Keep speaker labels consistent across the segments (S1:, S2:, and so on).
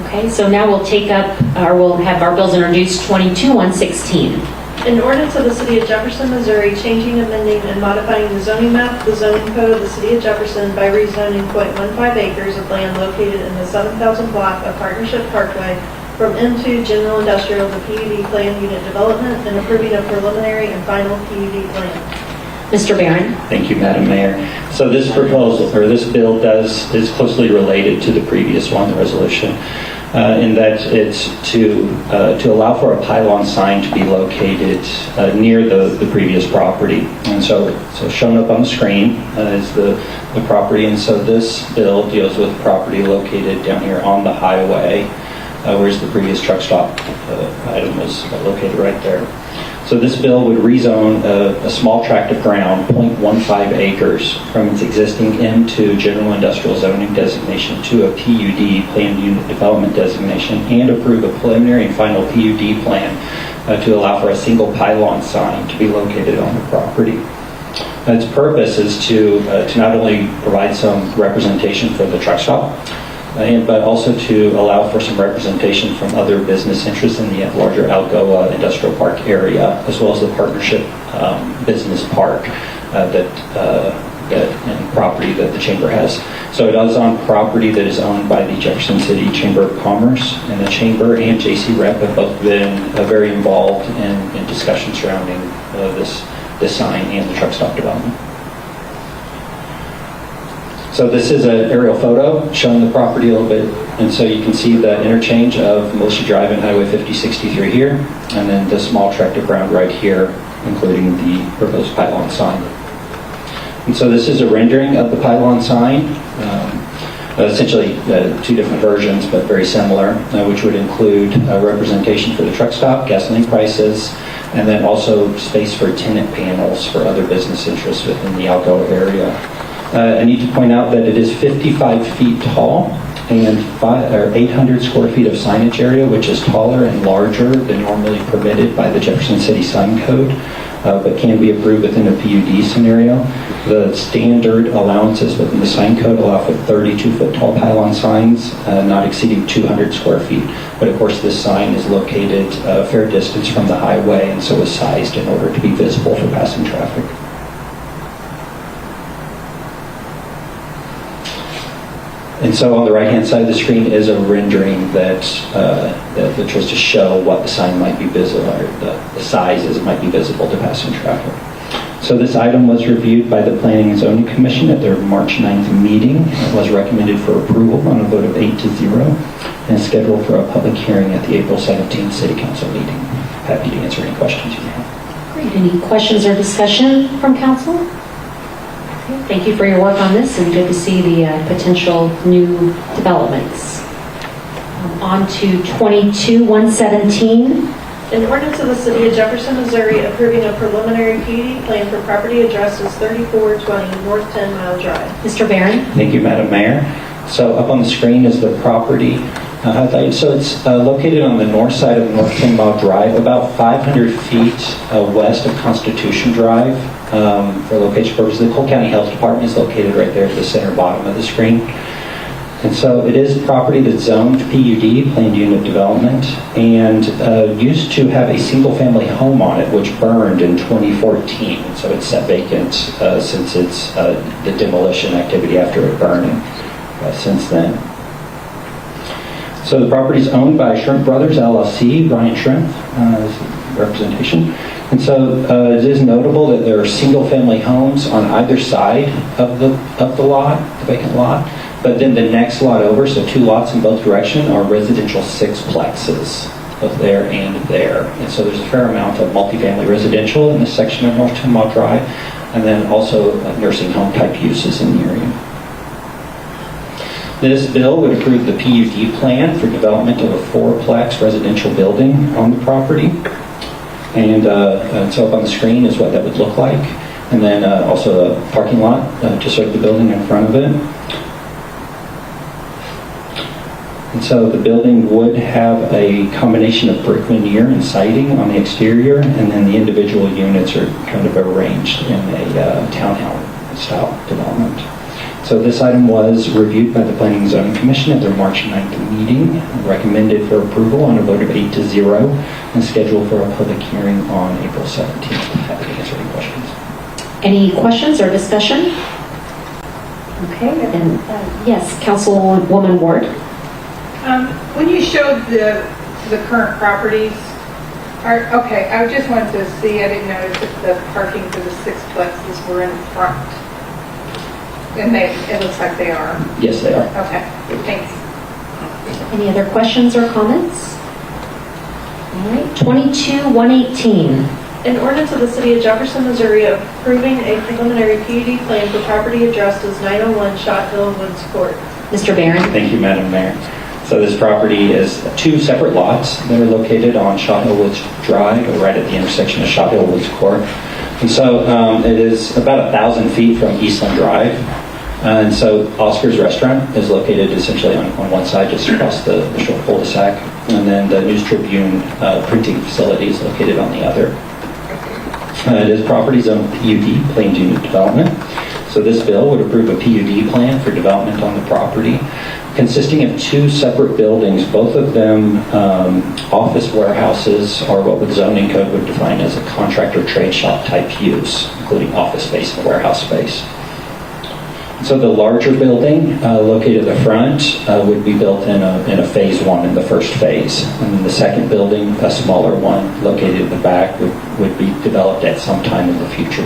S1: Okay, so now we'll take up, or we'll have our bills introduced, 22-116.
S2: An ordinance of the City of Jefferson, Missouri, changing, amending, and modifying the zoning map, the zoning code of the City of Jefferson by rezoning .15 acres of land located in the 7,000 block of Partnership Parkway from M2 General Industrial to PUD Plan Unit Development and approving a preliminary and final PUD plan.
S1: Mr. Barron.
S3: Thank you, Madam Mayor. So this proposal, or this bill is closely related to the previous one, the resolution, in that it's to allow for a pylon sign to be located near the previous property. And so shown up on the screen is the property. And so this bill deals with property located down here on the highway, whereas the previous truck stop item was located right there. So this bill would rezone a small tract of ground, .15 acres, from its existing M2 General Industrial Zoning designation to a PUD, Planned Unit Development designation, and approve a preliminary and final PUD plan to allow for a single pylon sign to be located on the property. Its purpose is to not only provide some representation for the truck stop, but also to allow for some representation from other business interests in the larger Algoa Industrial Park area, as well as the Partnership Business Park and property that the Chamber has. So it is on property that is owned by the Jefferson City Chamber of Commerce, and the Chamber and J.C. Rep have both been very involved in discussions surrounding this sign and the truck stop development. So this is an aerial photo showing the property a little bit, and so you can see the interchange of Militia Drive and Highway 5063 here, and then the small tract of ground right here, including the proposed pylon sign. And so this is a rendering of the pylon sign, essentially two different versions, but very similar, which would include representation for the truck stop, gasoline prices, and then also space for tenant panels for other business interests within the Algoa area. I need to point out that it is 55 feet tall and 800 square feet of signage area, which is taller and larger than normally permitted by the Jefferson City Sign Code, but can be approved within a PUD scenario. The standard allowances within the sign code allow for 32-foot tall pylon signs, not exceeding 200 square feet. But of course, this sign is located a fair distance from the highway, and so is sized in order to be visible for passing traffic. And so on the right-hand side of the screen is a rendering that tries to show what the sign might be visible, or the sizes might be visible to passing traffic. So this item was reviewed by the Planning and Zoning Commission at their March 9th meeting. It was recommended for approval on a vote of 8-0 and is scheduled for a public hearing at the April 17th City Council meeting. Happy to answer any questions you may have.
S1: Great. Any questions or discussion from council? Thank you for your work on this, and good to see the potential new developments. On to 22-117.
S2: An ordinance of the City of Jefferson, Missouri, approving a preliminary PUD plan for property addresses 3420 North 10 Mile Drive.
S1: Mr. Barron.
S3: Thank you, Madam Mayor. So up on the screen is the property. So it's located on the north side of North 10 Mile Drive, about 500 feet west of Constitution Drive. For location purposes, the Cole County Health Department is located right there at the center bottom of the screen. And so it is property that's zoned PUD, Planned Unit Development, and used to have a single-family home on it, which burned in 2014. And so it's sat vacant since it's the demolition activity after it burning since then. So the property is owned by Shrimp Brothers LLC, Brian Shrimp is representation. And so it is notable that there are single-family homes on either side of the lot, the vacant lot. But then the next lot over, so two lots in both directions, are residential sixplexes, both there and there. And so there's a fair amount of multifamily residential in this section of North 10 Mile Drive, and then also nursing home type uses in the area. This bill would approve the PUD plan for development of a fourplex residential building on the property. And so up on the screen is what that would look like. And then also a parking lot to serve the building in front of it. And so the building would have a combination of brick veneer and siding on the exterior, and then the individual units are kind of arranged in a townhouse style development. So this item was reviewed by the Planning and Zoning Commission at their March 9th meeting, recommended for approval on a vote of 8-0, and scheduled for a public hearing on April 17th. Happy to answer any questions.
S1: Any questions or discussion? Okay, and yes, Councilwoman Ward.
S4: When you showed the current properties, okay, I just wanted to see, I didn't notice if the parking for the sixplexes were in front. And it looks like they are.
S3: Yes, they are.
S4: Okay, thanks.
S1: Any other questions or comments? All right, 22-118.
S2: An ordinance of the City of Jefferson, Missouri approving a preliminary PUD plan for property addressed as 901 Shot Hill Woods Court.
S1: Mr. Barron.
S3: Thank you, Madam Mayor. So this property is 2 separate lots that are located on Shot Hill Woods Drive, right at the intersection of Shot Hill Woods Court. And so it is about 1,000 feet from Eastland Drive. And so Oscar's Restaurant is located essentially on one side, just across the short cul-de-sac. And then the News Tribune printing facility is located on the other. It is property zone PUD, Plains Unit Development. So this bill would approve a PUD plan for development on the property, consisting of 2 separate buildings, both of them office warehouses, or what the zoning code would define as a contractor trade shop type use, including office space and warehouse space. So the larger building located at the front would be built in a phase 1 in the first phase. And the second building, a smaller one located in the back, would be developed at some time in the future.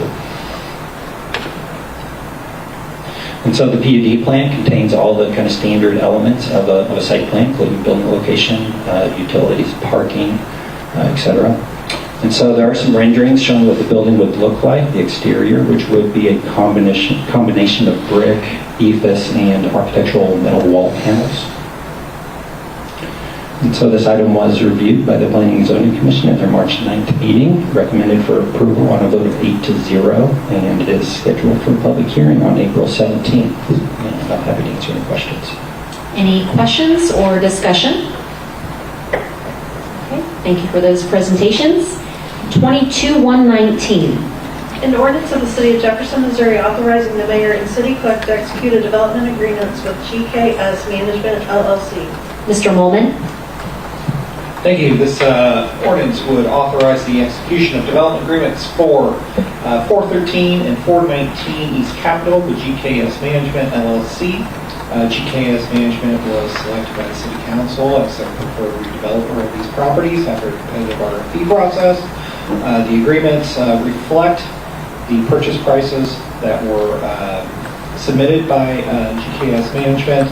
S3: And so the PUD plan contains all the kind of standard elements of a site plan, including building location, utilities, parking, etc. And so there are some renderings showing what the building would look like, the exterior, which would be a combination of brick, ephes, and architectural metal wall panels. And so this item was reviewed by the Planning and Zoning Commission at their March 9th meeting, recommended for approval on a vote of 8-0, and is scheduled for a public hearing on April 17th. And I'm happy to answer any questions.
S1: Any questions or discussion? Okay, thank you for those presentations. 22-119.
S2: An ordinance of the City of Jefferson, Missouri authorizing the mayor and city clerk to execute a development agreements with GKS Management LLC.
S1: Mr. Molman.
S5: Thank you. This ordinance would authorize the execution of development agreements for 413 and 419 East Capitol with GKS Management LLC. GKS Management was selected by the City Council as their preferred redeveloper of these properties after a competitive RFP process. The agreements reflect the purchase prices that were submitted by GKS Management,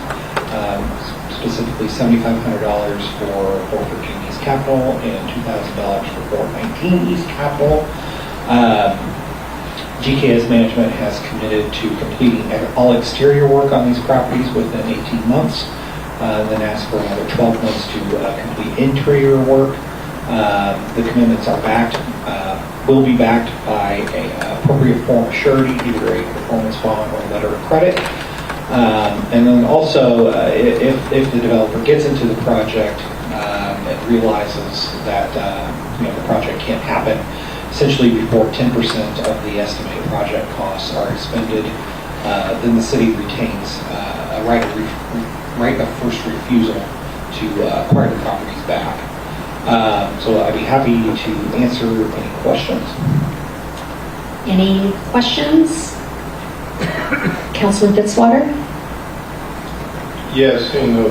S5: specifically $7,500 for 413 East Capitol and $2,000 for 419 East Capitol. GKS Management has committed to completing all exterior work on these properties within 18 months, then asked for another 12 months to complete interior work. The commitments are will be backed by an appropriate form of surety, either a performance bond or a letter of credit. And then also, if the developer gets into the project and realizes that the project can't happen, essentially before 10% of the estimated project costs are expended, then the city retains a right of first refusal to acquire the properties back. So I'd be happy to answer any questions.
S1: Any questions? Councilman Fitzwater?
S6: Yes, seeing no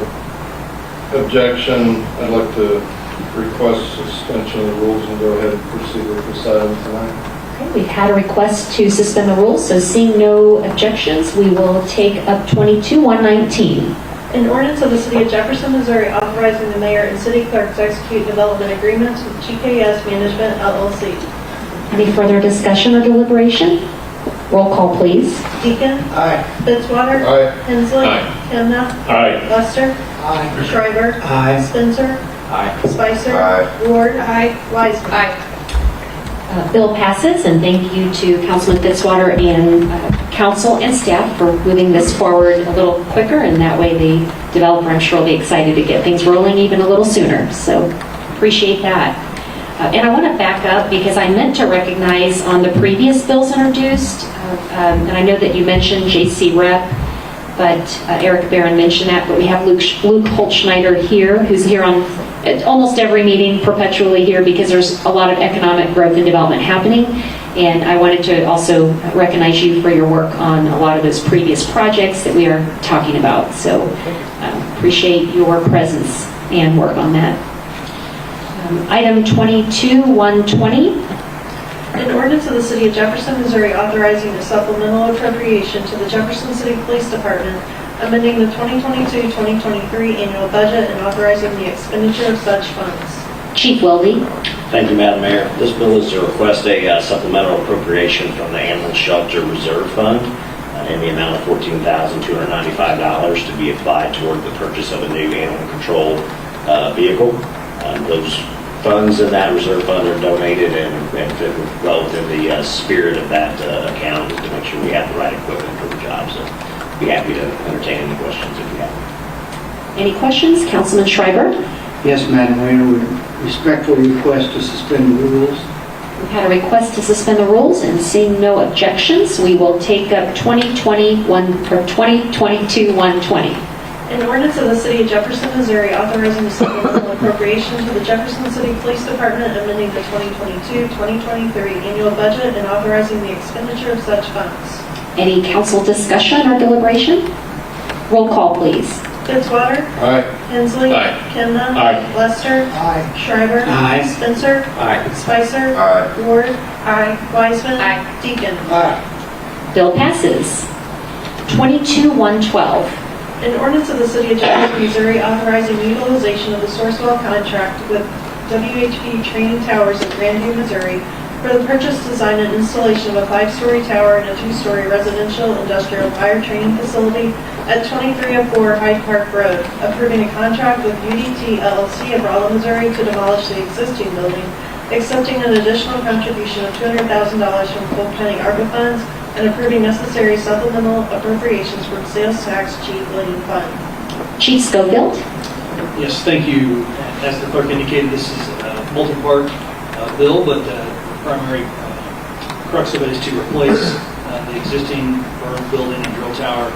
S6: objection, I'd like to request suspension of the rules and go ahead and proceed with this item tonight.
S1: Okay, we've had a request to suspend the rules, so seeing no objections, we will take up 22-119.
S2: An ordinance of the City of Jefferson, Missouri authorizing the mayor and city clerk to execute development agreements with GKS Management LLC.
S1: Any further discussion or deliberation? Roll call, please.
S2: Deacon.
S5: Aye.
S2: Fitzwater.
S6: Aye.
S2: Hensley.
S6: Aye.
S2: Kemna.
S6: Aye.
S2: Lester.
S5: Aye.
S2: Schreiber.
S5: Aye.
S2: Spencer.
S5: Aye.
S2: Spicer.
S6: Aye.
S2: Ward. Wiseman.
S1: Bill passes, and thank you to Councilman Fitzwater and council and staff for moving this forward a little quicker, and that way the developer, I'm sure, will be excited to get things rolling even a little sooner. So appreciate that. And I want to back up because I meant to recognize on the previous bills introduced, and I know that you mentioned J.C. Rep. but Eric Barron mentioned that, but we have Luke Holtschneider here, who's here on almost every meeting, perpetually here, because there's a lot of economic growth and development happening. And I wanted to also recognize you for your work on a lot of those previous projects that we are talking about. So appreciate your presence and work on that. Item 22-120.
S2: An ordinance of the City of Jefferson, Missouri authorizing a supplemental appropriation to the Jefferson City Police Department, amending the 2022-2023 annual budget and authorizing the expenditure of such funds.
S1: Chief Wilde.
S7: Thank you, Madam Mayor. This bill is to request a supplemental appropriation from the Ambulance Shelter Reserve Fund in the amount of $14,295 to be applied toward the purchase of a new animal control vehicle. Those funds in that reserve fund are donated and fit well within the spirit of that account, to make sure we have the right equipment for the job. So be happy to entertain any questions if you have.
S1: Any questions? Councilman Schreiber?
S8: Yes, Madam Mayor, we respectfully request to suspend the rules.
S1: We've had a request to suspend the rules, and seeing no objections, we will take up 2022-120.
S2: An ordinance of the City of Jefferson, Missouri authorizing a supplemental appropriation to the Jefferson City Police Department, amending the 2022-2023 annual budget and authorizing the expenditure of such funds.
S1: Any council discussion or deliberation? Roll call, please.
S2: Fitzwater.
S6: Aye.
S2: Hensley.
S6: Aye.
S2: Kemna.
S7: Aye.
S2: Lester.
S8: Aye.
S2: Schreiber.
S8: Aye.
S2: Spencer.
S7: Aye.
S2: Spicer.
S6: Aye.
S2: Ward. Weisman.
S4: Aye.
S2: Deacon.
S8: Aye.
S1: Bill passes. 22-112.
S2: An ordinance of the City of Jefferson, Missouri authorizing utilization of the Sourcewell contract with WHP Training Towers in Grandview, Missouri for the purchase, design, and installation of a 5-story tower and a 2-story residential industrial fire training facility at 2304 Hyde Park Road, approving a contract with UDT LLC of Rolla, Missouri to demolish the existing building, accepting an additional contribution of $200,000 from Cole County ARPA funds, and approving necessary supplemental appropriations from sales tax cheat lien fund.
S1: Chief Schofield?
S9: Yes, thank you. As the clerk indicated, this is a multi-part bill, but the primary crux of it is to replace the existing burned building and drill tower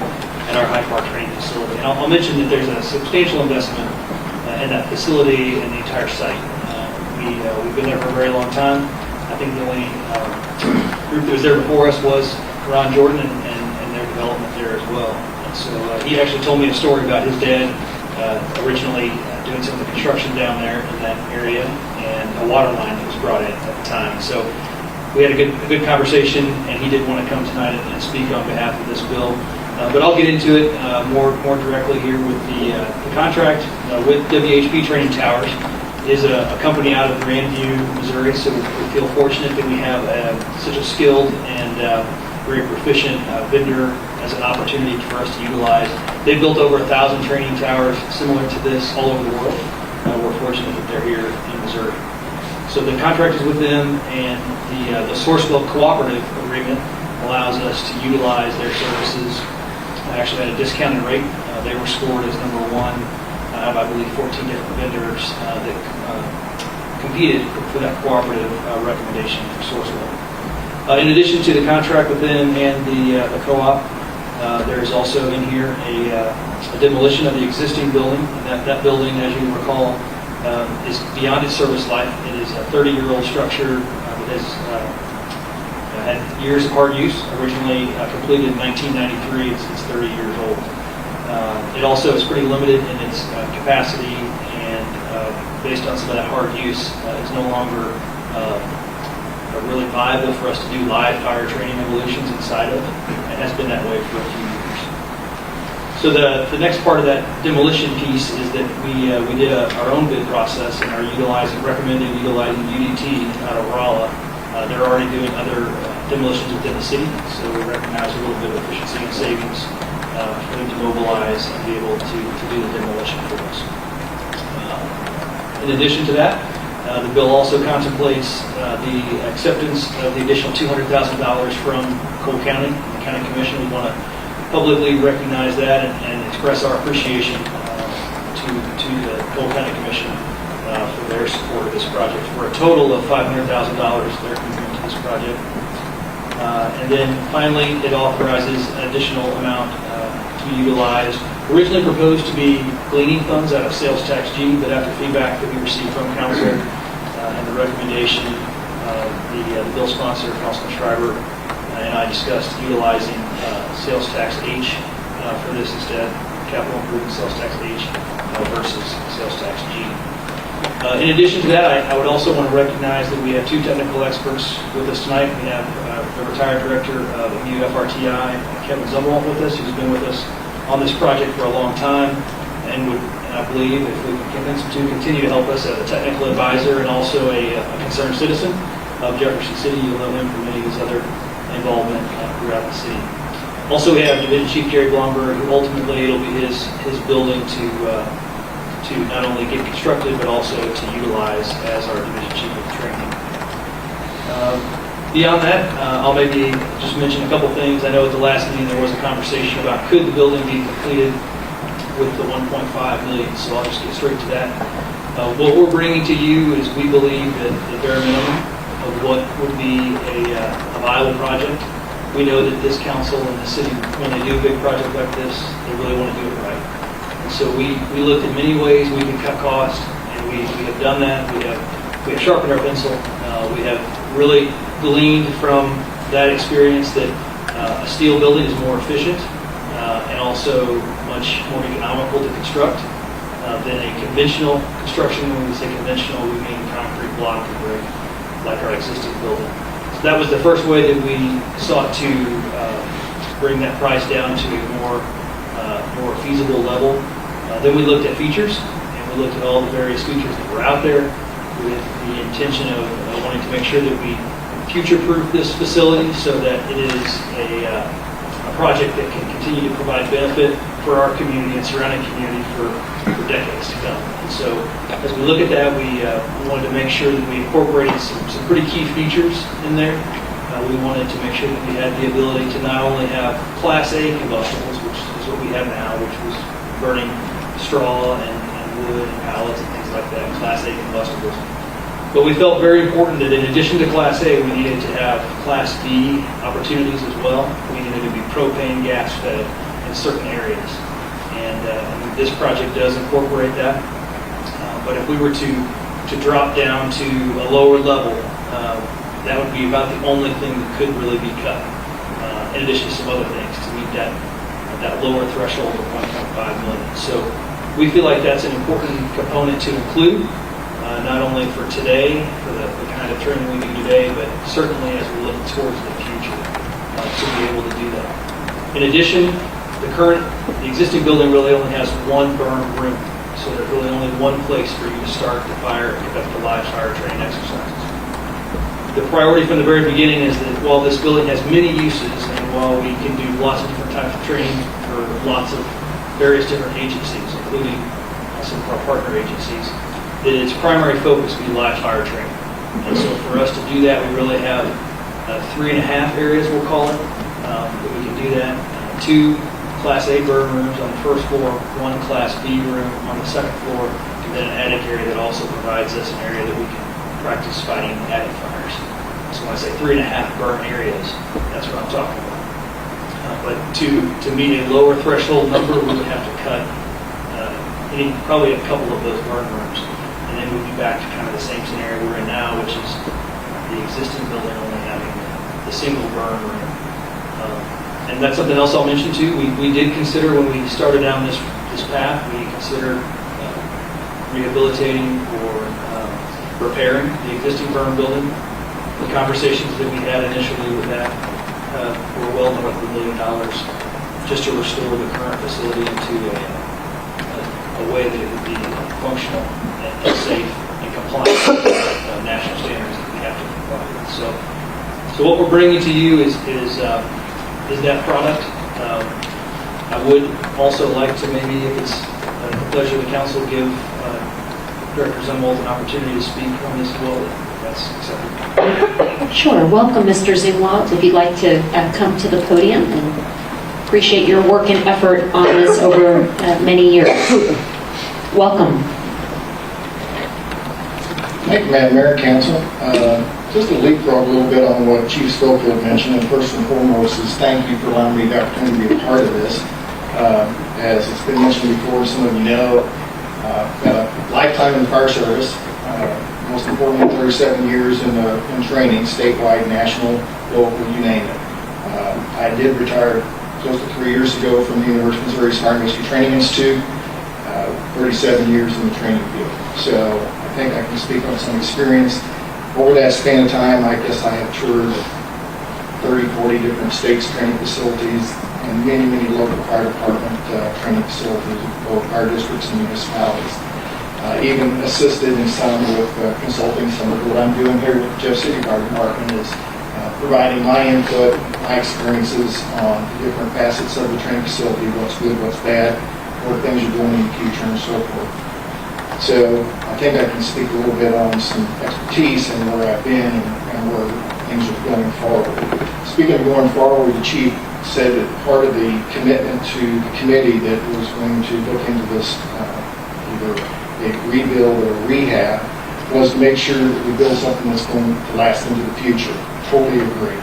S9: at our Hyde Park training facility. And I'll mention that there's a substantial investment in that facility and the entire site. We've been there for a very long time. I think the only group that was there before us was Ron Jordan and their development there as well. And so he actually told me a story about his dad originally doing some of the construction down there in that area, and a water line that was brought in at the time. So we had a good conversation, and he did want to come tonight and speak on behalf of this bill. But I'll get into it more directly here with the contract with WHP Training Towers. It is a company out of Grandview, Missouri, so we feel fortunate that we have such a skilled and very proficient vendor as an opportunity for us to utilize. They've built over 1,000 training towers similar to this all over the world. We're fortunate that they're here in Missouri. So the contract is with them, and the Sourcewell Cooperative Agreement allows us to utilize their services actually at a discounted rate. They were scored as number one out of, I believe, 14 different vendors that competed for that cooperative recommendation for Sourcewell. In addition to the contract with them and the co-op, there is also in here a demolition of the existing building. And that building, as you recall, is beyond its service life. It is a 30-year-old structure that has had years of hard use. Originally completed in 1993, it's 30 years old. It also is pretty limited in its capacity, and based on some of that hard use, it's no longer really viable for us to do live fire training evolutions inside of. It has been that way for a few years. So the next part of that demolition piece is that we did our own bid process and are recommending utilizing UDT out of Rolla. They're already doing other demolitions within the city, so we recognize a little bit of efficiency and savings for them to mobilize and be able to do the demolition for us. In addition to that, the bill also contemplates the acceptance of the additional $200,000 from Cole County. The County Commission, we want to publicly recognize that and express our appreciation to the Cole County Commission for their support of this project. For a total of $500,000 they're committing to this project. And then finally, it authorizes an additional amount to be utilized. Originally proposed to be gleaning funds out of sales tax G, but after feedback that we received from council and the recommendation, the bill sponsor, Councilman Schreiber, and I discussed utilizing sales tax H for this instead, capital improvement sales tax H versus sales tax G. In addition to that, I would also want to recognize that we have two technical experts with us tonight. We have the retired director of MUFRTI, Kevin Zumwalt, with us, who's been with us on this project for a long time, and I believe if we can convince him to continue to help us as a technical advisor and also a concerned citizen of Jefferson City. You'll know him from many of his other involvement throughout the city. Also, we have Division Chief Gary Blomberg, who ultimately it'll be his building to not only get constructed, but also to utilize as our Division Chief of Training. Beyond that, I'll maybe just mention a couple things. I know at the last meeting there was a conversation about could the building be completed with the 1.5 million, so I'll just get straight to that. What we're bringing to you is we believe that the bare minimum of what would be a viable project. We know that this council and the city, when they do a big project like this, they really want to do it right. And so we looked at many ways we can cut costs, and we have done that. We have sharpened our pencil. We have really gleaned from that experience that a steel building is more efficient and also much more economical to construct than a conventional construction. When we say conventional, we mean concrete block and brick, like our existing building. So that was the first way that we sought to bring that price down to a more feasible level. Then we looked at features, and we looked at all the various features that were out there with the intention of wanting to make sure that we future-proof this facility so that it is a project that can continue to provide benefit for our community and surrounding community for decades to come. And so as we look at that, we wanted to make sure that we incorporated some pretty key features in there. We wanted to make sure that we had the ability to not only have Class A combustibles, which is what we have now, which was burning straw and wood and pallets and things like that, Class A combustibles. But we felt very important that in addition to Class A, we needed to have Class B opportunities as well. We needed to be propane gas fed in certain areas. And this project does incorporate that. But if we were to drop down to a lower level, that would be about the only thing that could really be cut, in addition to some other things to meet that lower threshold of 1.5 million. So we feel like that's an important component to include, not only for today, for the kind of training we do today, but certainly as we look towards the future to be able to do that. In addition, the existing building really only has one burn room, so there's really only one place for you to start the fire and conduct the live fire training exercises. The priority from the very beginning is that while this building has many uses, and while we can do lots of different types of training for lots of various different agencies, including some of our partner agencies, that its primary focus be live fire training. And so for us to do that, we really have 3.5 areas, we'll call it, that we can do that. 2 Class A burn rooms on the first floor, 1 Class B room on the second floor, and then an attic area that also provides us an area that we can practice fighting attic fires. So when I say 3.5 burn areas, that's what I'm talking about. But to meet a lower threshold number, we would have to cut probably a couple of those burn rooms. And then we'd be back to kind of the same scenario we're in now, which is the existing building only having the single burn room. And that's something else I'll mention too. We did consider when we started down this path, we considered rehabilitating or repairing the existing burn building. The conversations that we had initially with that were well north of $1 million just to restore the current facility into a way that it would be functional and safe and compliant with national standards that we have to comply with. So what we're bringing to you is that product. I would also like to maybe, if it's the pleasure of the council, give Director Zumwalt an opportunity to speak on this as well, if that's acceptable.
S1: Sure. Welcome, Mr. Zumwalt. If you'd like to come to the podium, and appreciate your work and effort on this over many years. Welcome.
S10: Thank you, Madam Mayor, Council. Just to leapfrog a little bit on what Chief Schofield mentioned, and first and foremost is thank you for allowing me the opportunity to be a part of this. As it's been mentioned before, some of you know, got a lifetime in the fire service. Most importantly, 37 years in training, statewide, national, local, you name it. I did retire close to 3 years ago from the University of Missouri Fire and Rescue Training Institute. 37 years in the training field. So I think I can speak on some experience. Over that span of time, I guess I have toured 30, 40 different states training facilities and many, many local fire department training facilities, both fire districts and municipalities. Even assisted in some with consulting. Some of what I'm doing here with the Jefferson City Fire Department is providing my input, my experiences on different facets of the training facility, what's good, what's bad, what things are doing in the future, and so forth. So I think I can speak a little bit on some expertise and where I've been and where things are going forward. Speaking of going forward, the chief said that part of the commitment to the committee that was going to look into this, either a rebuild or a rehab, was to make sure that we build something that's going to last into the future. Totally agree.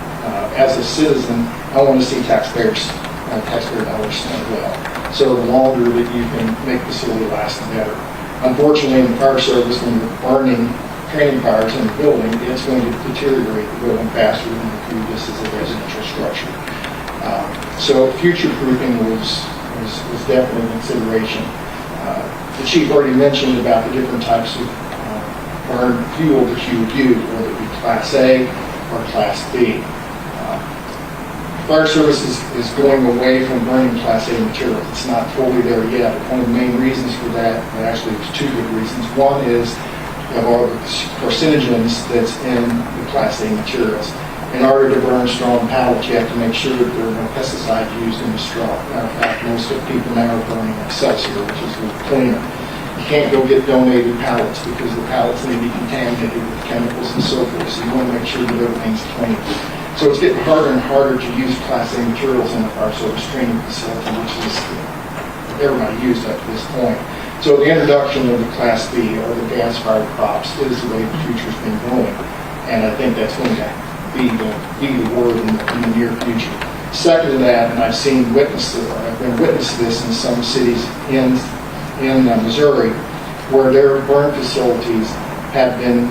S10: As a citizen, I want to see taxpayer dollars spent well. So the longer that you can make the facility last, the better. Unfortunately, in the fire service, when you're burning training fires in the building, it's going to deteriorate the building faster than if you do this as a residential structure. So future-proofing was definitely a consideration. The chief already mentioned about the different types of burn fuel that you would use, whether it be Class A or Class B. Fire service is going away from burning Class A materials. It's not fully there yet. One of the main reasons for that, and actually there's two good reasons. One is of all the carcinogens that's in the Class A materials. In order to burn strong pallets, you have to make sure that there are no pesticides used in the straw. Matter of fact, most of the people now are burning Excelsior, which is a little cleaner. You can't go get donated pallets because the pallets may be contaminated with chemicals and so forth, so you want to make sure that everything's clean. So it's getting harder and harder to use Class A materials in the fire service training facility, which is everybody used up to this point. So the introduction of the Class B or the gas-fired props is the way the future's been going, and I think that's going to be the word in the near future. Second to that, and I've been witness to this in some cities in Missouri, where their burn facilities have been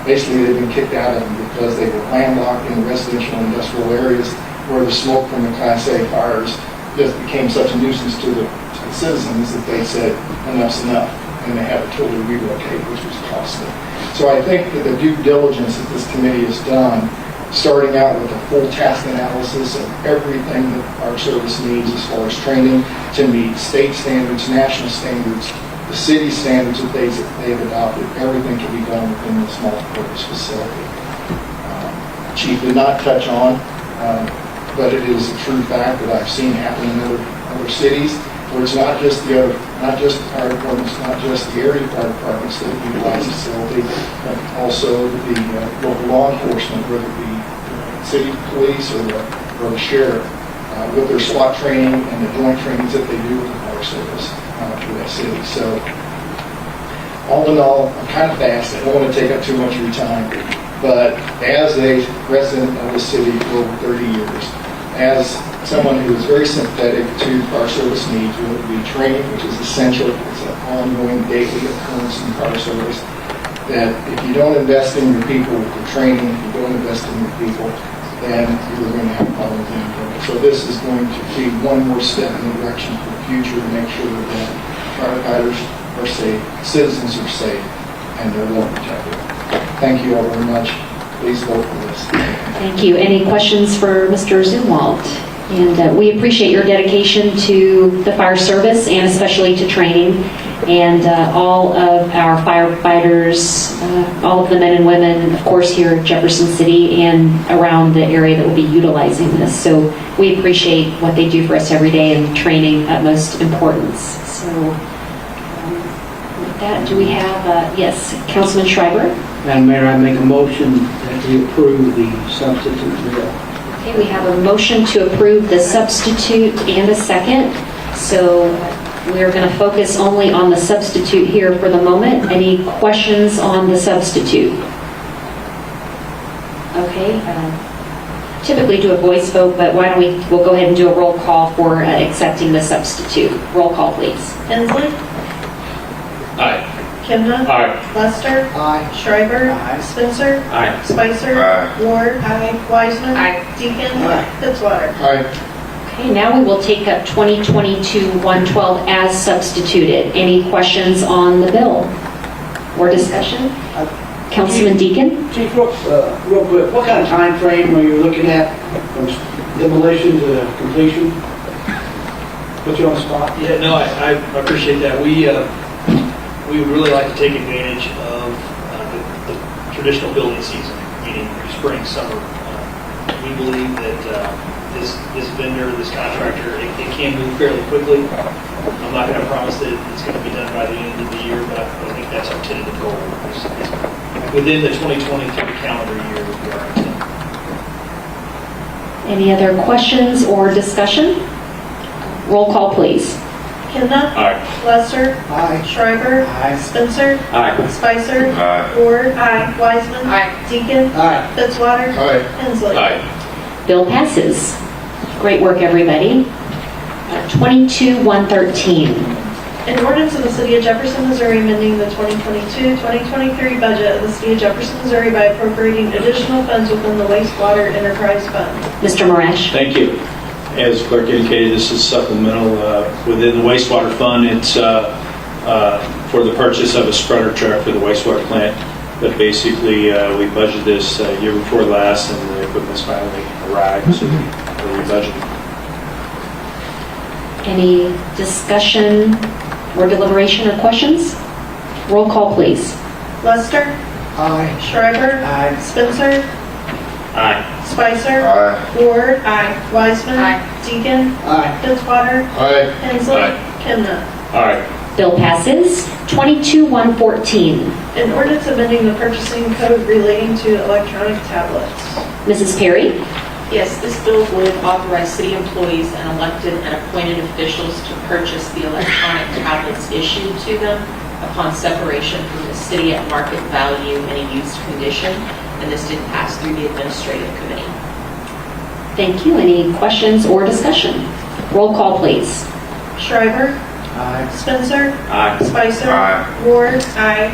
S10: basically they've been kicked out of them because they were landlocked in residential and industrial areas where the smoke from the Class A fires just became such a nuisance to the citizens that they said enough's enough, and they had to totally relocate, which was costly. So I think that the due diligence that this committee has done, starting out with a full task analysis of everything that our service needs as far as training to meet state standards, national standards, the city standards that they have adopted, everything can be done within this multi-purpose facility. Chief did not touch on, but it is a true fact that I've seen happen in other cities, where it's not just the fire departments, not just the area fire departments that utilize the facility, but also the local law enforcement, whether it be city police or the sheriff, with their SWAT training and the joint trainings that they do with the fire service for that city. So all in all, I'm kind of fast. I don't want to take up too much of your time, but as a resident of the city for over 30 years, as someone who is very sympathetic to fire service needs, whether it be training, which is essential, it's an ongoing daily occurrence in fire service, that if you don't invest in your people with your training, if you don't invest in your people, then you're going to have problems in your So this is going to be one more step in the direction for the future to make sure that firefighters are safe, citizens are safe, and they're well protected. Thank you all very much. Please vote for this.
S1: Thank you. Any questions for Mr. Zumwalt? And we appreciate your dedication to the fire service and especially to training. And all of our firefighters, all of the men and women, of course, here at Jefferson City and around the area that will be utilizing this. So we appreciate what they do for us every day, and training utmost importance. So with that, do we have, yes, Councilman Schreiber?
S8: Madam Mayor, I make a motion that we approve the substitute bill.
S1: Okay, we have a motion to approve the substitute and a second. So we're going to focus only on the substitute here for the moment. Any questions on the substitute? Okay. typically do a voice vote, but why don't we'll go ahead and do a roll call for accepting the substitute. Roll call, please.
S2: Hensley.
S9: Aye.
S2: Kimna.
S9: Aye.
S2: Lester.
S8: Aye.
S2: Schreiber.
S8: Aye.
S2: Spencer.
S9: Aye.
S2: Spicer.
S6: Aye.
S2: Ward. Wiseman.
S4: Aye.
S2: Deacon.
S8: Aye.
S2: Fitzwater.
S6: Aye.
S1: Okay, now we will take up 2022-112 as substituted. Any questions on the bill or discussion? Councilman Deacon?
S8: Chief, real quick, what kind of time frame are you looking at from demolition to completion? Put you on the spot.
S9: Yeah, no, I appreciate that. We would really like to take advantage of the traditional building season, meaning spring, summer. We believe that this vendor, this contractor, it can move fairly quickly. I'm not going to promise that it's going to be done by the end of the year, but I think that's our tentative goal. Within the 2023 calendar year would be our intent.
S1: Any other questions or discussion? Roll call, please.
S2: Kimna.
S9: Aye.
S2: Lester.
S8: Aye.
S2: Schreiber.
S8: Aye.
S2: Spencer.
S9: Aye.
S2: Spicer.
S6: Aye.
S2: Ward. Wiseman.
S4: Aye.
S2: Deacon.
S8: Aye.
S2: Fitzwater.
S6: Aye.
S2: Hensley.
S1: Bill passes. Great work, everybody. 22-113.
S2: An ordinance of the City of Jefferson, Missouri, amending the 2022-2023 budget of the City of Jefferson, Missouri by appropriating additional funds within the wastewater enterprise fund.
S1: Mr. Marash?
S11: Thank you. As clerk indicated, this is supplemental within the wastewater fund. It's for the purchase of a spreader truck for the wastewater plant. But basically, we budgeted this year before last, and the equipment's finally arrived, so we're rebudgeting.
S1: Any discussion or deliberation or questions? Roll call, please.
S2: Lester.
S8: Aye.
S2: Schreiber.
S8: Aye.
S2: Spencer.
S7: Aye.
S2: Spicer.
S6: Aye.
S2: Ward. Wiseman.
S4: Aye.
S2: Deacon.
S8: Aye.
S2: Fitzwater.
S6: Aye.
S2: Hensley.
S9: Aye.
S2: Kimna.
S11: Aye.
S1: Bill passes. 22-114.
S2: An ordinance amending the purchasing code relating to electronic tablets.
S1: Mrs. Perry?
S12: Yes, this bill would authorize city employees and elected and appointed officials to purchase the electronic tablets issued to them upon separation from the city at market value in a used condition, and this did pass through the administrative committee.
S1: Thank you. Any questions or discussion? Roll call, please.
S2: Schreiber.
S8: Aye.
S2: Spencer.
S7: Aye.
S2: Spicer.
S6: Aye.
S2: Ward.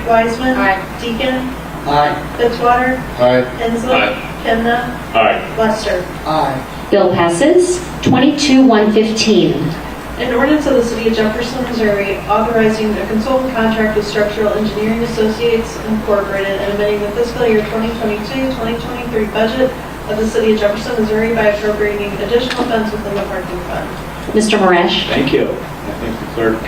S2: Wiseman.
S12: Aye.
S2: Deacon.
S8: Aye.
S2: Fitzwater.
S6: Aye.
S2: Hensley.
S9: Aye.
S2: Kimna.
S11: Aye.
S2: Lester.
S8: Aye.
S1: Bill passes. 22-115.
S2: An ordinance of the City of Jefferson, Missouri, authorizing a consultant contract with Structural Engineering Associates Incorporated and amending the fiscal year 2022-2023 budget of the City of Jefferson, Missouri by appropriating additional funds within the parking fund.
S1: Mr. Marash?
S11: Thank you. I think the clerk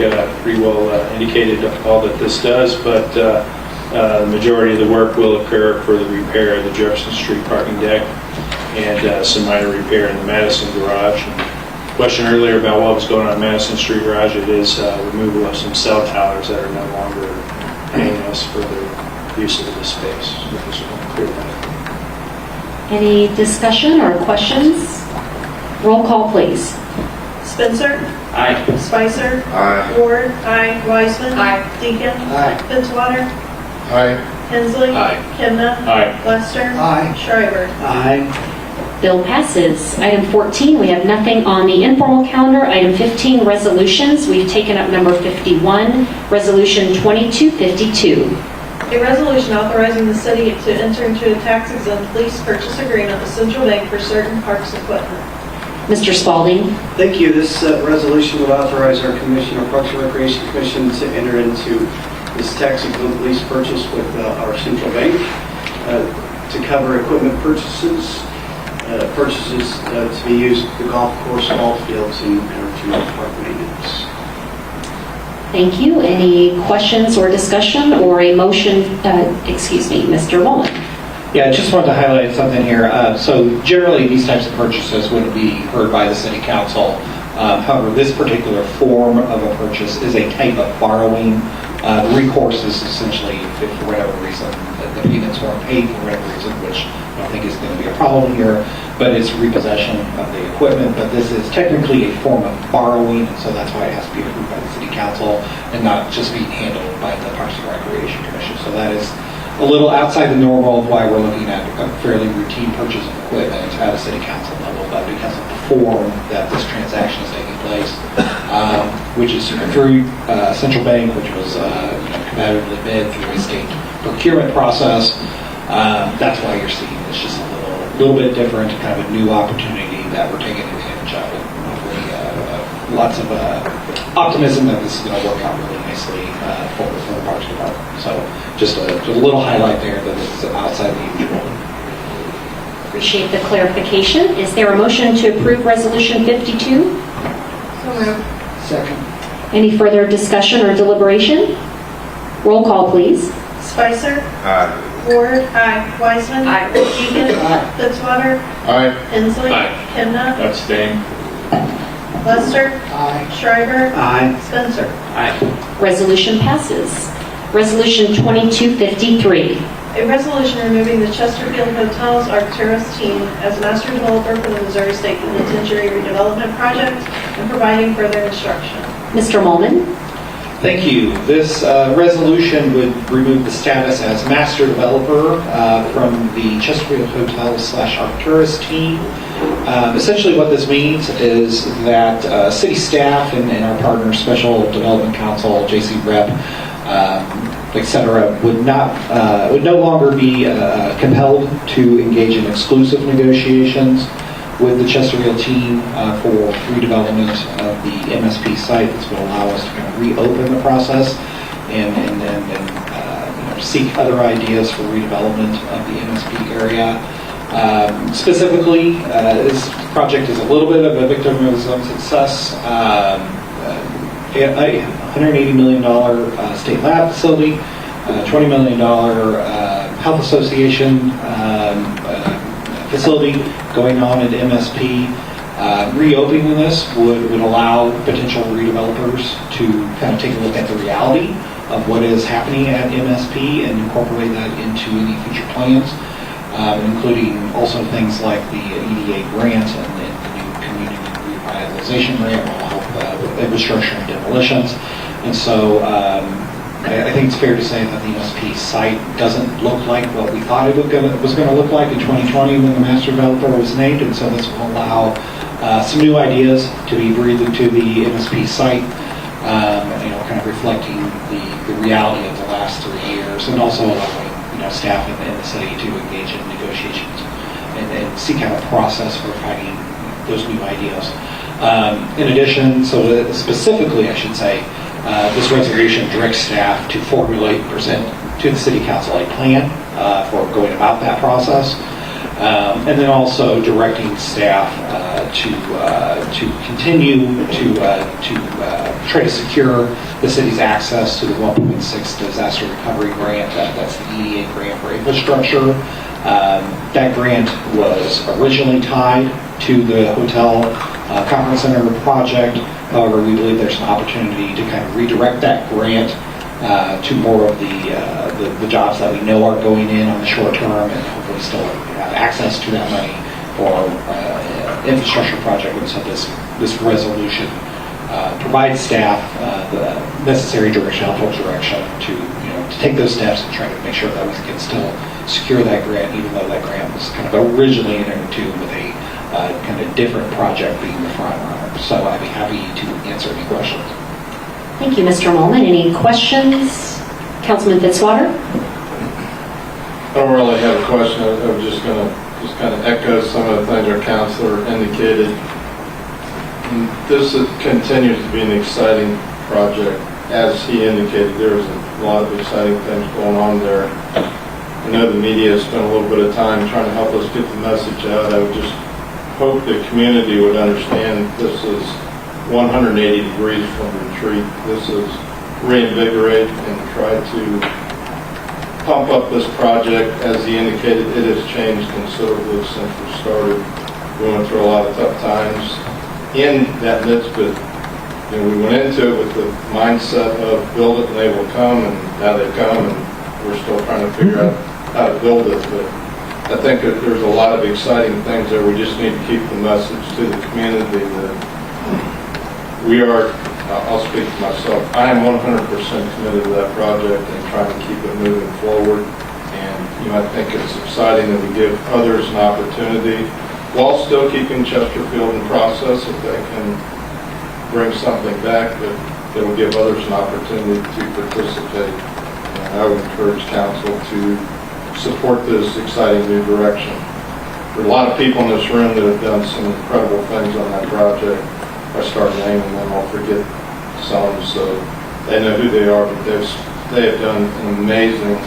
S11: pretty well indicated all that this does, but the majority of the work will occur for the repair of the Jefferson Street parking deck and some minor repair in the Madison garage. And question earlier about what was going on in Madison Street garage, it is removal of some cell towers that are no longer paying us for the use of the space. So this will clear that.
S1: Any discussion or questions? Roll call, please.
S2: Spencer.
S7: Aye.
S2: Spicer.
S6: Aye.
S2: Ward. Wiseman.
S12: Aye.
S2: Deacon.
S8: Aye.
S2: Fitzwater.
S6: Aye.
S2: Hensley.
S11: Aye.
S2: Kimna.
S11: Aye.
S2: Lester.
S8: Aye.
S2: Schreiber.
S8: Aye.
S1: Bill passes. Item 14, we have nothing on the informal calendar. Item 15, resolutions. We've taken up number 51, Resolution 2252.
S2: A resolution authorizing the city to enter into a tax-exempt lease purchase agreement with Central Bank for certain parks equipment.
S1: Mr. Spalding.
S13: Thank you. This resolution would authorize our commission, our Parks and Recreation Commission, to enter into this tax-exempt lease purchase with our central bank to cover equipment purchases to be used at the golf course, ball fields, and our park maintenance.
S1: Thank you. Any questions or discussion or a motion? Mr. Mullen.
S5: Yeah, I just wanted to highlight something here. So generally, these types of purchases would be heard by the city council. However, this particular form of a purchase is a type of borrowing. The recourse is essentially, if for whatever reason, the payments weren't paid for whatever reason, which I don't think is going to be a problem here, but it's repossession of the equipment. But this is technically a form of borrowing, and so that's why it has to be approved by the city council and not just be handled by the Parks and Recreation Commission. So that is a little outside the normal of why we're looking at a fairly routine purchase of equipment at a city council level, but because of the form that this transaction is taking place, which is through central bank, which was competitively bid through a state procurement process. That's why you're seeing it's just a little bit different, kind of a new opportunity that we're taking advantage of. And hopefully, lots of optimism that this is going to work out really nicely for the Parks Department. So just a little highlight there that it's outside the usual.
S1: Appreciate the clarification. Is there a motion to approve Resolution 52?
S4: So moved.
S8: Second.
S1: Any further discussion or deliberation? Roll call, please.
S2: Spicer.
S6: Aye.
S2: Ward. Wiseman. Egan. Fitzwater.
S6: Aye.
S2: Hensley.
S11: Aye.
S2: Kemna.
S11: Abstain.
S2: Lester.
S8: Aye.
S2: Schreiber.
S8: Aye.
S2: Spencer.
S1: Resolution passes. Resolution 2253.
S2: A resolution removing the Chesterfield Hotels Arcturus team as master developer for the Missouri State Penitentiary redevelopment project and providing further instruction.
S1: Mr. Molman.
S5: Thank you. This resolution would remove the status as master developer from the Chesterfield Hotel / Arcturus team. Essentially what this means is that city staff and our partner, Special Development Council, JC Rep, etc., would no longer be compelled to engage in exclusive negotiations with the Chesterfield team for redevelopment of the MSP site. This would allow us to kind of reopen the process and seek other ideas for redevelopment of the MSP area. Specifically, this project is a little bit of a victim of its own success. $180 million state lab facility, $20 million health association facility going on at MSP. Reopening this would allow potential redevelopers to kind of take a look at the reality of what is happening at MSP and incorporate that into any future plans, including also things like the EDA grant and the new community revitalization grant will help with infrastructure and demolitions. And so I think it's fair to say that the MSP site doesn't look like what we thought it was going to look like in 2020 when the master developer was named, and so this will allow some new ideas to be breathed into the MSP site, kind of reflecting the reality of the last 3 years, and also allowing staff in the city to engage in negotiations and seek out a process for finding those new ideas. In addition, specifically, I should say, this resolution directs staff to formulate and present to the City Council a plan for going about that process, and then also directing staff to continue to try to secure the city's access to the 1.6 disaster recovery grant. That's the EDA grant for infrastructure. That grant was originally tied to the hotel conference center project. However, we believe there's an opportunity to kind of redirect that grant to more of the jobs that we know are going in on the short term, and hopefully still have access to that money for infrastructure project. And so this resolution provides staff the necessary direction, helpful direction to take those steps and try to make sure that we can still secure that grant, even though that grant was kind of originally entered into with a kind of different project being the front runner. So I'd be happy to answer any questions.
S1: Thank you, Mr. Molman. Any questions? Councilman Fitzwater?
S6: I don't really have a question. I'm just going to kind of echo some of the things our counselor indicated. This continues to be an exciting project. As he indicated, there's a lot of exciting things going on there. I know the media has spent a little bit of time trying to help us get the message out. I would just hope the community would understand this is 180 degrees from retreat. This is reinvigorate and try to pump up this project. As he indicated, it has changed considerably since we started. We went through a lot of tough times in that midst, but we went into it with the mindset of build it and they will come, and now they've come, and we're still trying to figure out how to build it. But I think that there's a lot of exciting things there. We just need to keep the message to the community that we are, I'll speak for myself, I am 100% committed to that project and trying to keep it moving forward. I think it's exciting that we give others an opportunity while still keeping Chesterfield in process if they can bring something back that will give others an opportunity to participate. And I would encourage council to support this exciting new direction. There are a lot of people in this room that have done some incredible things on that project. If I start naming them, I'll forget some, so they know who they are, but they have done an amazing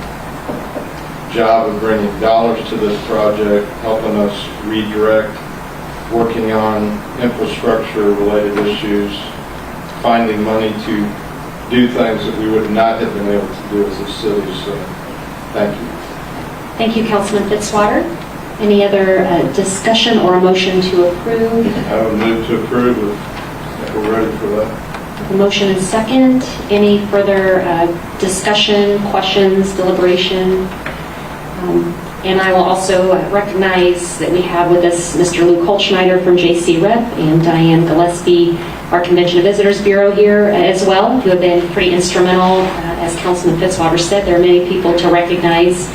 S6: job of bringing dollars to this project, helping us redirect, working on infrastructure-related issues, finding money to do things that we would not have been able to do as a city. So, thank you.
S1: Thank you, Councilman Fitzwater. Any other discussion or a motion to approve?
S6: I would move to approve if we're ready for that.
S1: The motion is second. Any further discussion, questions, deliberation? And I will also recognize that we have with us Mr. Lou Kolschneider from JC Rep and Diane Gillespie, our Convention and Visitors Bureau here as well, who have been pretty instrumental. As Councilman Fitzwater said, there are many people to recognize.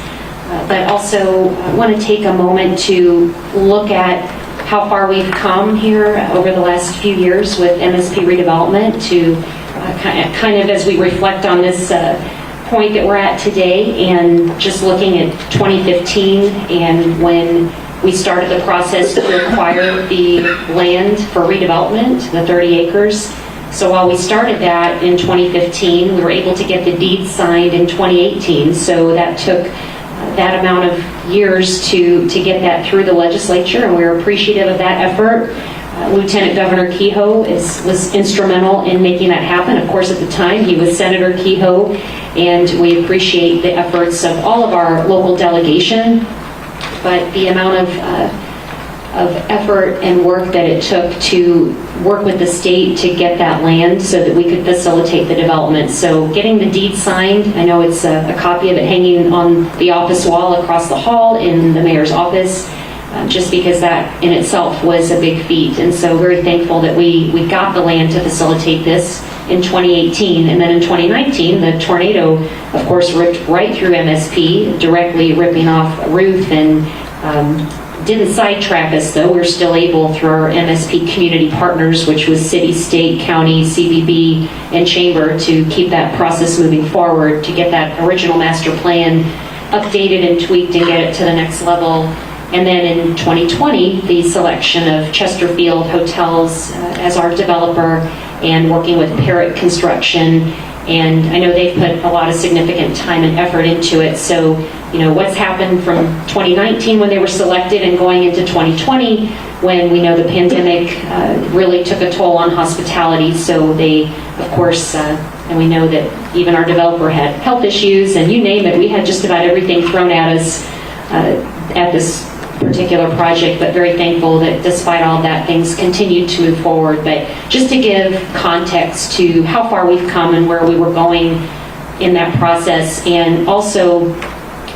S1: But also want to take a moment to look at how far we've come here over the last few years with MSP redevelopment to kind of as we reflect on this point that we're at today and just looking at 2015 and when we started the process to acquire the land for redevelopment, the 30 acres. So while we started that in 2015, we were able to get the deed signed in 2018. So that took that amount of years to get that through the legislature, and we're appreciative of that effort. Lieutenant Governor Kehoe was instrumental in making that happen. Of course, at the time, he was Senator Kehoe, and we appreciate the efforts of all of our local delegation, but the amount of effort and work that it took to work with the state to get that land so that we could facilitate the development. So getting the deed signed, I know it's a copy of it hanging on the office wall across the hall in the mayor's office, just because that in itself was a big feat. And so very thankful that we got the land to facilitate this in 2018. And then in 2019, the tornado, of course, ripped right through MSP, directly ripping off a roof and didn't sidetrack us, though. We're still able, through our MSP community partners, which was city, state, county, CBB, and chamber, to keep that process moving forward, to get that original master plan updated and tweaked and get it to the next level. And then in 2020, the selection of Chesterfield Hotels as our developer and working with Parrott Construction. And I know they've put a lot of significant time and effort into it. So, you know, what's happened from 2019 when they were selected and going into 2020 when we know the pandemic really took a toll on hospitality. So they, of course, and we know that even our developer had health issues and you name it, we had just about everything thrown at us at this particular project, but very thankful that despite all that, things continued to move forward. But just to give context to how far we've come and where we were going in that process, and also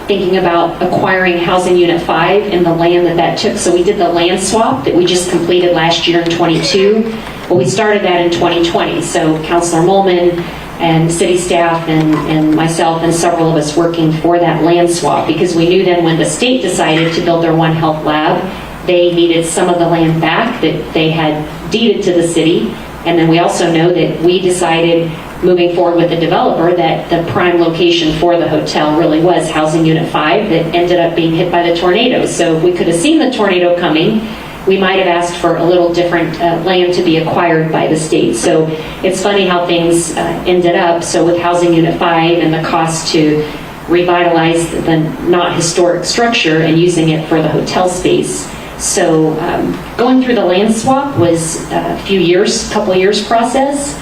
S1: thinking about acquiring Housing Unit 5 and the land that took. So we did the land swap that we just completed last year in 22. Well, we started that in 2020. So Councilor Molman and city staff and myself and several of us working for that land swap, because we knew then when the state decided to build their One Health lab, they needed some of the land back that they had deeded to the city. And then we also know that we decided moving forward with the developer that the prime location for the hotel really was Housing Unit 5 that ended up being hit by the tornado. So if we could have seen the tornado coming, we might have asked for a little different land to be acquired by the state. So it's funny how things ended up. So with Housing Unit 5 and the cost to revitalize the not historic structure and using it for the hotel space. So going through the land swap was a couple of years process.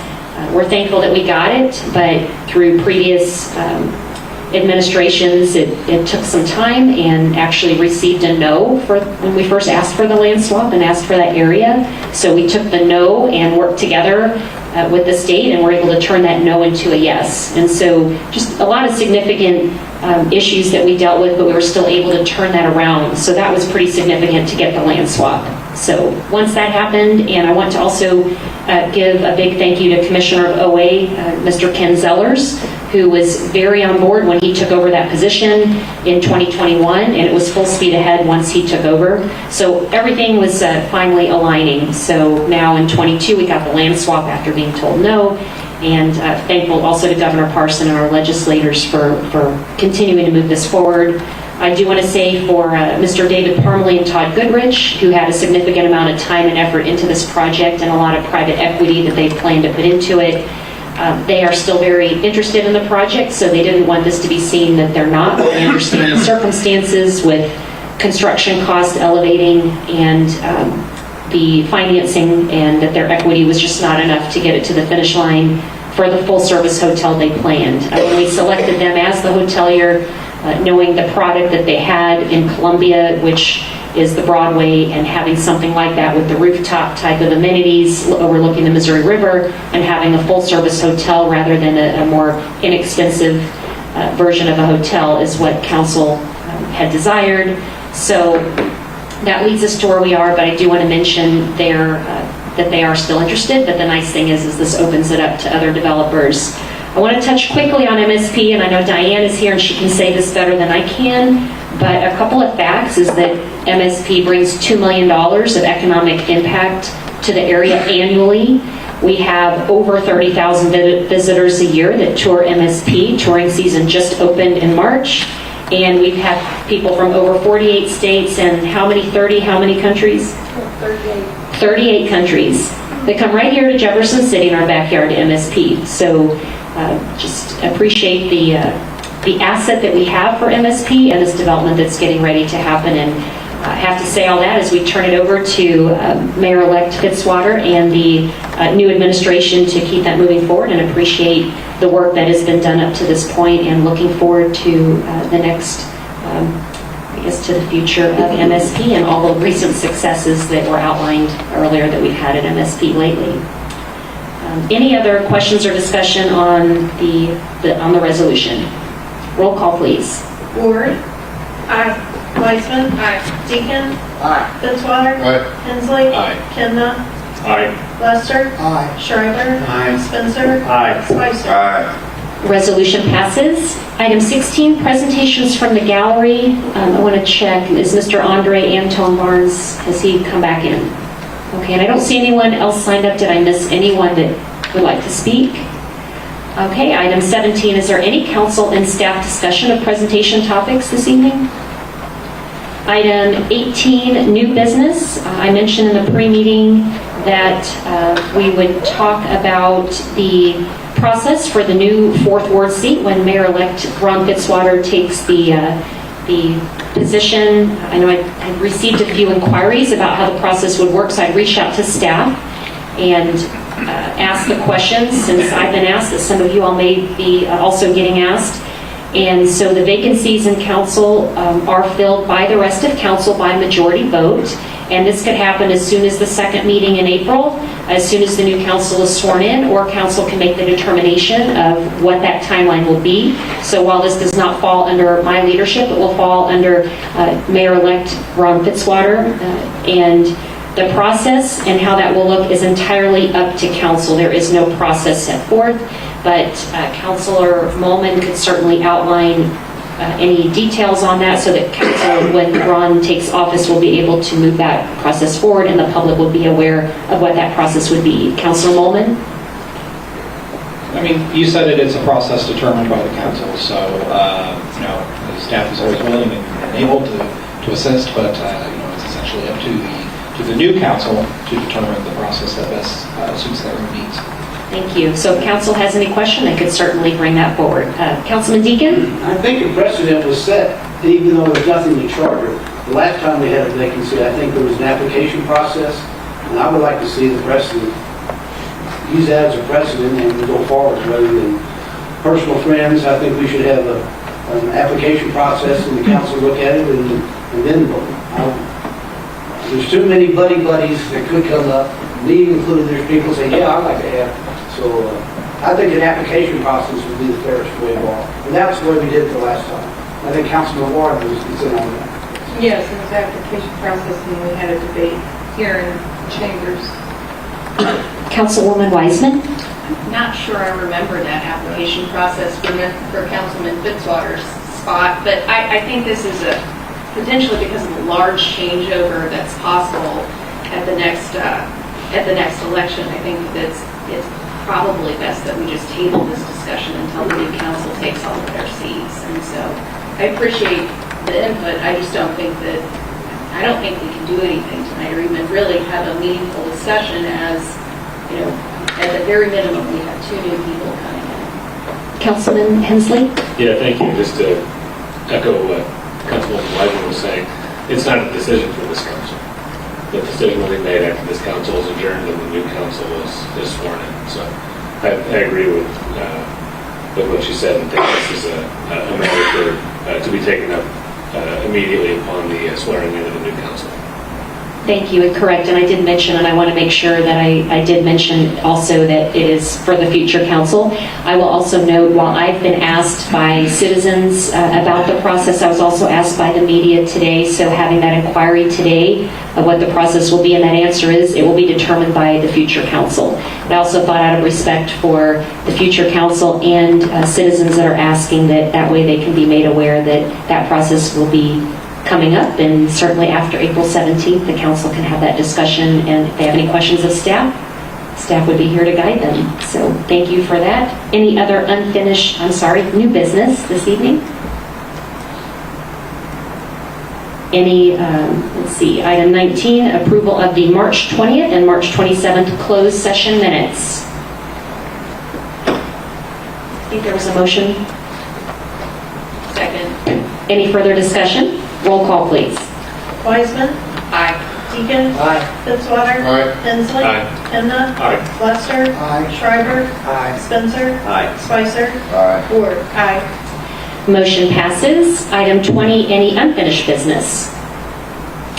S1: We're thankful that we got it, but through previous administrations, it took some time and actually received a no for when we first asked for the land swap and asked for that area. So we took the no and worked together with the state and were able to turn that no into a yes. And so just a lot of significant issues that we dealt with, but we were still able to turn that around. So that was pretty significant to get the land swap. So once that happened, and I want to also give a big thank you to Commissioner of OA, Mr. Ken Zellers, who was very on board when he took over that position in 2021, and it was full speed ahead once he took over. So everything was finally aligning. So now in 22, we got the land swap after being told no, and thankful also to Governor Parson and our legislators for continuing to move this forward. I do want to say for Mr. David Parmalee and Todd Goodrich, who had a significant amount of time and effort into this project and a lot of private equity that they plan to put into it, they are still very interested in the project, so they didn't want this to be seen that they're not. They understand the circumstances with construction costs elevating and the financing, and that their equity was just not enough to get it to the finish line for the full-service hotel they planned. When we selected them as the hotelier, knowing the product that they had in Columbia, which is the Broadway, and having something like that with the rooftop type of amenities overlooking the Missouri River, and having a full-service hotel rather than a more inexpensive version of a hotel is what council had desired. So that leads us to where we are, but I do want to mention that they are still interested, but the nice thing is this opens it up to other developers. I want to touch quickly on MSP, and I know Diane is here and she can say this better than I can, but a couple of facts is that MSP brings $2 million of economic impact to the area annually. We have over 30,000 visitors a year that tour MSP. Touring season just opened in March, and we've had people from over 48 states and how many countries? 38 countries. They come right here to Jefferson City in our backyard to MSP. So just appreciate the asset that we have for MSP and this development that's getting ready to happen. And I have to say all that as we turn it over to Mayor-elect Fitzwater and the new administration to keep that moving forward, and appreciate the work that has been done up to this point, and looking forward to the next, to the future of MSP and all the recent successes that were outlined earlier that we've had at MSP lately. Any other questions or discussion on the resolution? Roll call, please.
S2: Ward. Aye. Weisman. Aye. Deacon.
S10: Aye.
S2: Fitzwater.
S6: Aye.
S2: Hensley.
S6: Aye.
S2: Kemna.
S11: Aye.
S2: Lester.
S10: Aye.
S2: Schreiber.
S8: Aye.
S2: Spencer.
S11: Aye.
S2: Spicer.
S1: Resolution passes. Item 16, presentations from the gallery. I want to check, is Mr. Andre Anton Barnes, has he come back in? Okay, and I don't see anyone else signed up. Did I miss anyone that would like to speak? Okay, item 17, is there any council and staff discussion of presentation topics this evening? Item 18, new business. I mentioned in the pre-meeting that we would talk about the process for the new 4th Ward seat when Mayor-elect Ron Fitzwater takes the position. I know I received a few inquiries about how the process would work, so I reached out to staff and asked the questions, since I've been asked, that some of you all may be also getting asked. And so the vacancies in council are filled by the rest of council by majority vote. And this could happen as soon as the second meeting in April, as soon as the new council is sworn in, or council can make the determination of what that timeline will be. So while this does not fall under my leadership, it will fall under Mayor-elect Ron Fitzwater. And the process and how that will look is entirely up to council. There is no process set forth, but Councilor Molman could certainly outline any details on that, so that council, when Ron takes office, will be able to move that process forward, and the public will be aware of what that process would be. Councilor Molman?
S5: I mean, you said it's a process determined by the council, so, the staff is always willing and able to assist, but, it's essentially up to the new council to determine the process that best suits their own needs.
S1: Thank you. So if council has any question, they could certainly bring that forward. Councilman Deacon?
S8: I think a precedent was set, even though there's nothing to charter. The last time we had a vacancy, I think there was an application process, and I would like to see the precedent, use that as a precedent and go forward rather than personal friends. I think we should have an application process and the council look at it and then vote. There's too many buddies that could come up, me included. There's people say, yeah, I'd like to have. So I think an application process would be the fairest way of all. And that's what we did the last time. I think Councilman Ward was in on that.
S4: Yes, it was application process, and we had a debate here in chambers.
S1: Councilwoman Weisman?
S12: I'm not sure I remember that application process for Councilman Fitzwater's spot, but I think this is a, potentially because of the large changeover that's possible at the next election, I think that it's probably best that we just table this discussion until the new council takes all of their seats. And so I appreciate the input. I just don't think that, I don't think we can do anything tonight or even really have a meaningful discussion as, you know, at the very minimum, we have 2 new people coming in.
S1: Councilman Hensley?
S11: Yeah, thank you. Just to echo what Councilwoman Wyden was saying, it's not a decision for this council. The decision will be made after this council is adjourned and the new council is sworn in. So I agree with what she said, and think this is a matter to be taken up immediately upon the swearing in of the new council.
S1: Thank you, and correct, and I did mention, and I want to make sure that I did mention also that it is for the future council. I will also note, while I've been asked by citizens about the process, I was also asked by the media today, so having that inquiry today of what the process will be, and that answer is, it will be determined by the future council. But I also thought, out of respect for the future council and citizens that are asking, that way they can be made aware that that process will be coming up, and certainly after April 17th, the council can have that discussion, and if they have any questions of staff would be here to guide them. So thank you for that. Any other new business this evening? Any, let's see, item 19, approval of the March 20th and March 27th closed session minutes. I think there was a motion.
S12: Second.
S1: Any further discussion? Roll call, please.
S2: Wiseman.
S12: Aye.
S2: Deacon. Fitzwater.
S6: Aye.
S2: Hensley.
S11: Aye.
S2: Kemna.
S11: Aye.
S2: Lester. Schreiber. Spencer.
S7: Aye.
S2: Spicer. Ward. Aye.
S1: Motion passes. Item 20, any unfinished business?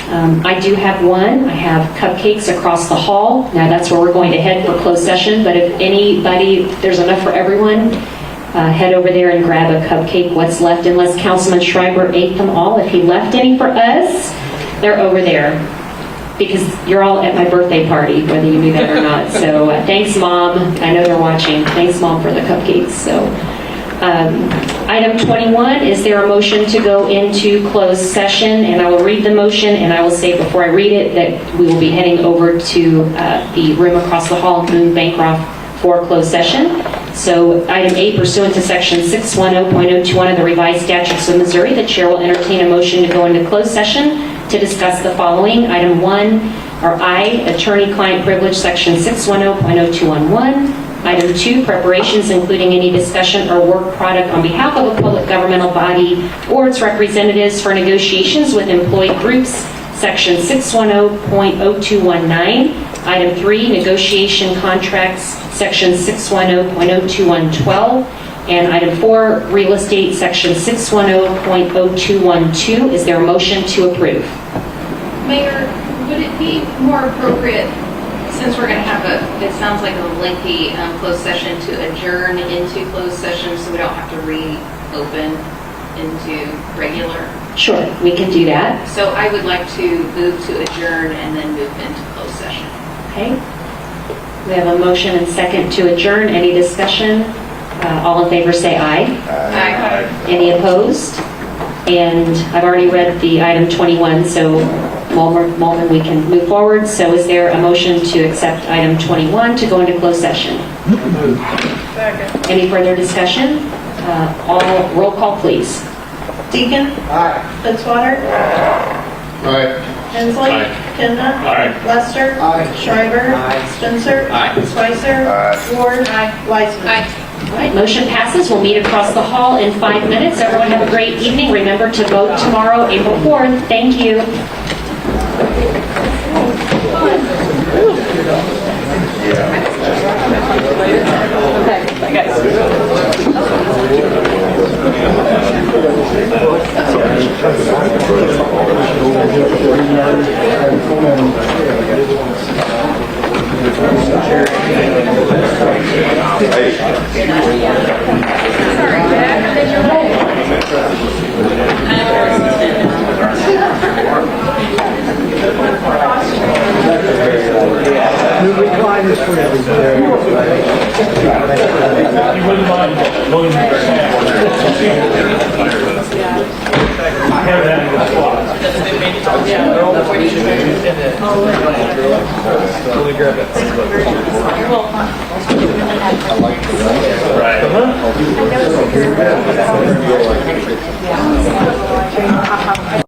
S1: I do have one. I have cupcakes across the hall. Now that's where we're going to head for closed session, but if anybody, there's enough for everyone, head over there and grab a cupcake. What's left, unless Councilman Schreiber ate them all. If he left any for us, they're over there. Because you're all at my birthday party, whether you knew that or not. So thanks, Mom. I know they're watching. Thanks, Mom, for the cupcakes. So item 21, is there a motion to go into closed session? And I will read the motion, and I will say before I read it that we will be heading over to the room across the hall in Boone Bancroft for closed session. So item 8, pursuant to section 610.021 of the revised statutes of Missouri, the chair will entertain a motion to go into closed session to discuss the following. Item 1, or I, attorney-client privilege, section 610.0211. Item 2, preparations including any discussion or work product on behalf of a public governmental body or its representatives for negotiations with employee groups, section 610.0219. Item 3, negotiation contracts, section 610.02112. And item 4, real estate, section 610.0212. Is there a motion to approve?
S12: Mayor, would it be more appropriate, since we're going to have it sounds like a lengthy closed session, to adjourn into closed session so we don't have to reopen into regular?
S1: Sure, we can do that.
S12: So I would like to move to adjourn and then move into closed session.
S1: Okay. We have a motion and second to adjourn. Any discussion? All in favor say aye.
S12: Aye.
S1: Any opposed? And I've already read the item 21, so Mulder, we can move forward. So is there a motion to accept item 21 to go into closed session?
S2: Second.
S1: Any further discussion? All roll call, please.
S2: Deacon. Fitzwater.
S6: Aye.
S2: Hensley.
S11: Aye.
S2: Kemna.
S11: Aye.
S2: Lester. Schreiber. Spencer. Spicer. Ward. Wiseman.
S12: Aye.
S1: All right, motion passes. We'll meet across the hall in 5 minutes. Everyone have a great evening. Remember to vote tomorrow, April 4th. Thank you.
S8: Recliners for everybody.
S14: Right.